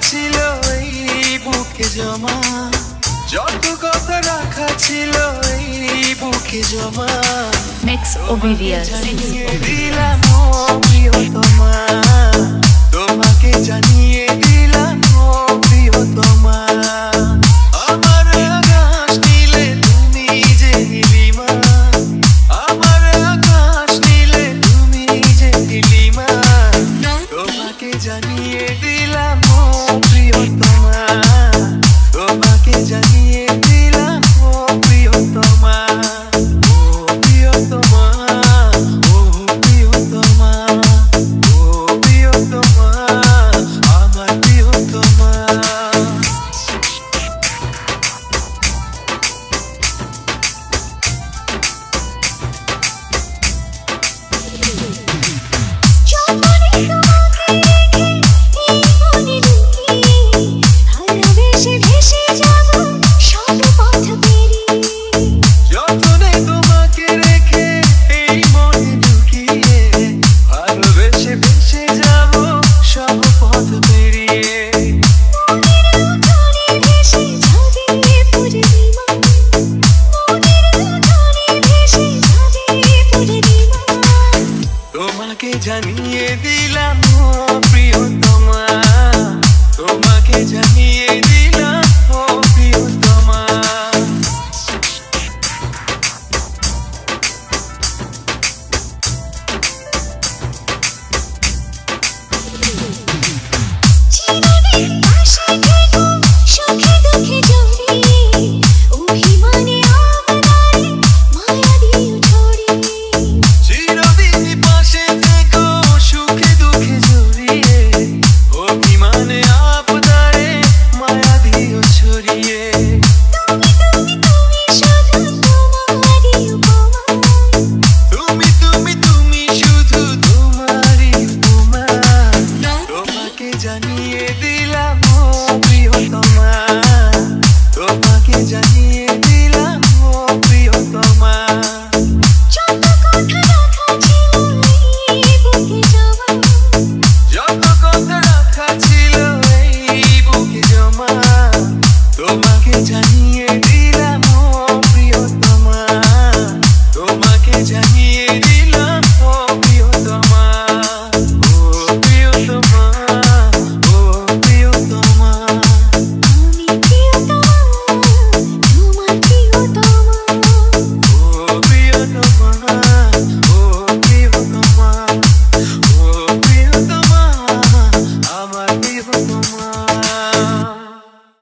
ছিল এই বুকে জমা, যত কথা রাখা ছিল এই বুকে জমা। Mix Ovidius দিলাম ও প্রিয়তমা, তোমাকে জানিয়ে দিলাম ও প্রিয়তমা। আমার আকাশ নীলে তুমি যে নীলিমা, আমার আকাশ নীলে তুমি যে নীলিমা। তোমাকে জানিয়ে দিলাম ও প্রিয়তমা, তোমাকে জানিয়ে দিলাম ও প্রিয়তমা। তোমাকে জানিয়ে দিলাম ও প্রিয়তমা, তোমাকে জানিয়ে দিলাম ও প্রিয়তমা। জানিয়ে দিলাম ও প্রিয়তমা, তোমাকে জানিয়ে দিলাম ও প্রিয়তমা। যত কথা রাখা ছিল এই বুকে জমা, যত কথা রাখা ছিল এই বুকে জমা। তোমাকে জানিয়ে দিলাম ও প্রিয়তমা, তোমাকে জানিয়ে দিলাম ও প্রিয়তমা। আমার প্রিয়তমা।